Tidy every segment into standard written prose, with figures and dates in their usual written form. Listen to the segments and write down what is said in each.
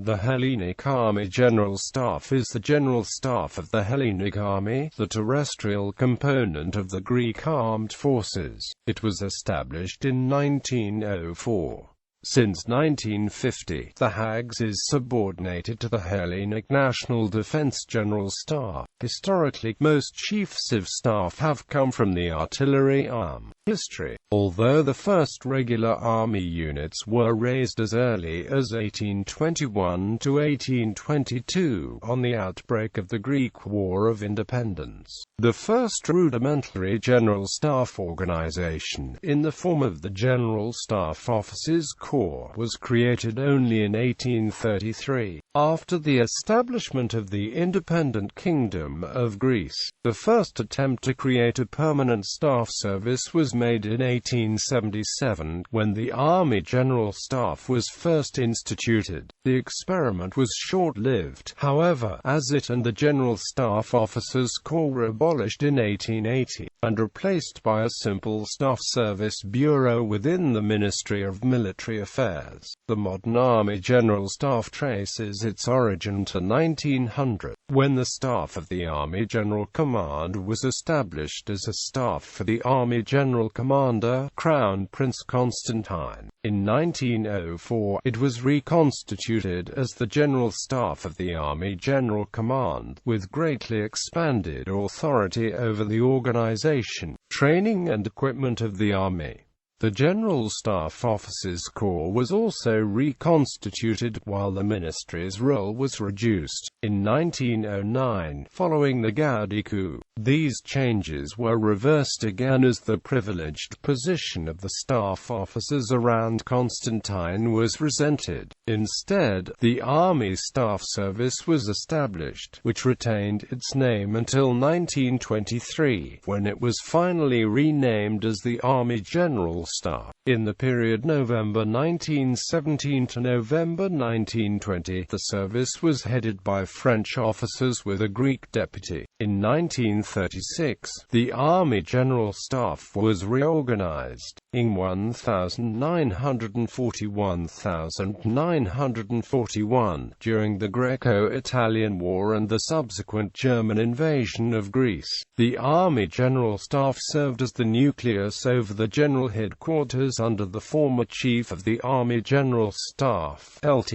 The Hellenic Army General Staff is the general staff of the Hellenic Army, the terrestrial component of the Greek Armed Forces. It was established in 1904. Since 1950, the HAGS is subordinated to the Hellenic National Defense General Staff. Historically, most chiefs of staff have come from the artillery arm. History. Although the first regular army units were raised as early as 1821 to 1822, on the outbreak of the Greek War of Independence, the first rudimentary general staff organization, in the form of the General Staff Officers Corps, was created only in 1833. After the establishment of the independent Kingdom of Greece, the first attempt to create a permanent staff service was made in 1877, when the Army General Staff was first instituted. The experiment was short-lived, however, as it and the General Staff Officers Corps were abolished in 1880, and replaced by a simple Staff Service Bureau within the Ministry of Military Affairs. The modern Army General Staff traces its origin to 1900, when the staff of the Army General Command was established as a staff for the Army General Commander, Crown Prince Constantine. In 1904, it was reconstituted as the General Staff of the Army General Command, with greatly expanded authority over the organization, training and equipment of the Army. The General Staff Officers Corps was also reconstituted, while the ministry's role was reduced. In 1909, following the Gaudi coup, these changes were reversed again as the privileged position of the staff officers around Constantine was resented. Instead, the Army Staff Service was established, which retained its name until 1923, when it was finally renamed as the Army General Staff. In the period November 1917 to November 1920, the service was headed by French officers with a Greek deputy. In 1936, the Army General Staff was reorganized. In 1941, during the Greco-Italian War and the subsequent German invasion of Greece, the Army General Staff served as the nucleus over the general headquarters under the former Chief of the Army General Staff, Lt.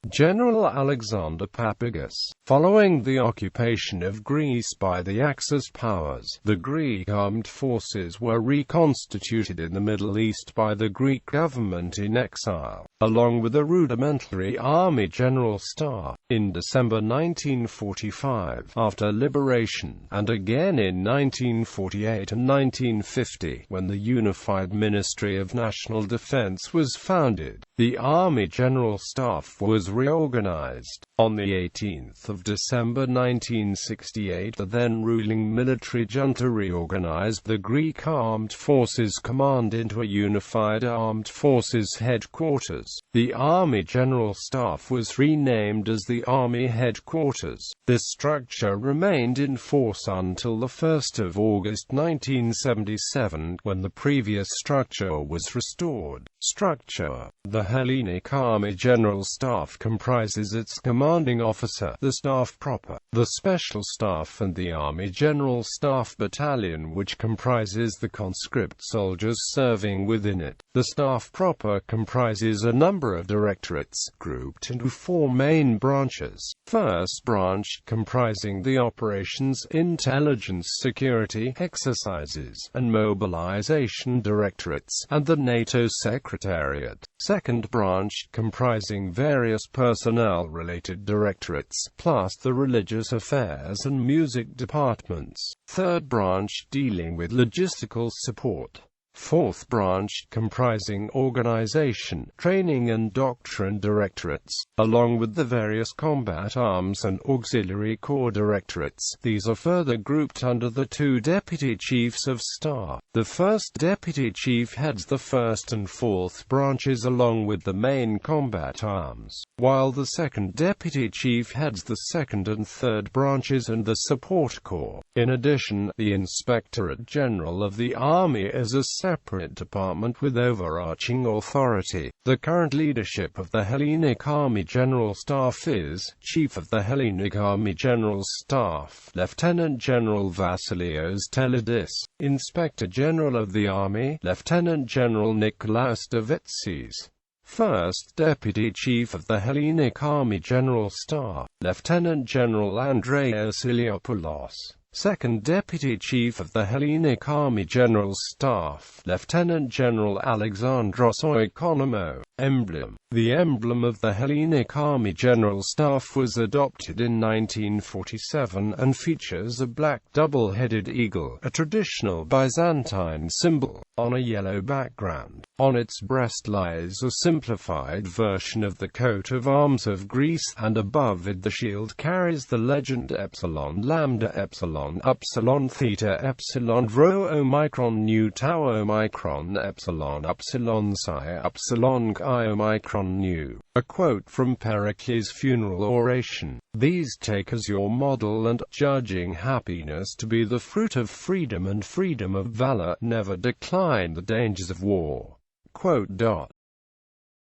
General Alexander Papagis. Following the occupation of Greece by the Axis powers, the Greek Armed Forces were reconstituted in the Middle East by the Greek government in exile, along with a rudimentary Army General Staff. In December 1945, after liberation, and again in 1948 and 1950, when the Unified Ministry of National Defense was founded, the Army General Staff was reorganized. On the 18th of December 1968, the then-ruling military junta reorganized the Greek Armed Forces Command into a unified Armed Forces Headquarters. The Army General Staff was renamed as the Army Headquarters. This structure remained in force until the 1st of August 1977, when the previous structure was restored. Structure. The Hellenic Army General Staff comprises its commanding officer, the staff proper, the special staff and the Army General Staff Battalion, which comprises the conscript soldiers serving within it. The staff proper comprises a number of directorates, grouped into four main branches. First branch, comprising the operations, intelligence, security, exercises, and mobilization directorates, and the NATO Secretariat. Second branch, comprising various personnel-related directorates, plus the religious affairs and music departments. Third branch, dealing with logistical support. Fourth branch, comprising organization, training and doctrine directorates, along with the various combat arms and auxiliary corps directorates. These are further grouped under the two deputy chiefs of staff. The first deputy chief heads the first and fourth branches along with the main combat arms, while the second deputy chief heads the second and third branches and the support corps. In addition, the Inspectorate General of the Army is a separate department with overarching authority. The current leadership of the Hellenic Army General Staff is Chief of the Hellenic Army General Staff, Lieutenant General Vasilios Telidis, Inspector General of the Army, Lieutenant General Nikolaos Davitsis. First Deputy Chief of the Hellenic Army General Staff, Lieutenant General Andreas Iliopoulos. Second Deputy Chief of the Hellenic Army General Staff, Lieutenant General Alexandros Oikonomou. Emblem. The emblem of the Hellenic Army General Staff was adopted in 1947 and features a black double-headed eagle, a traditional Byzantine symbol, on a yellow background. On its breast lies a simplified version of the coat of arms of Greece, and above it the shield carries the legend Epsilon Lambda Epsilon Upsilon Theta Epsilon Rho Omicron Nu Tau Omicron Epsilon Upsilon Psi Upsilon Chi Omicron Nu. A quote from Pericles' funeral oration: "These take as your model and, judging happiness to be the fruit of freedom and freedom of valor, never decline the dangers of war."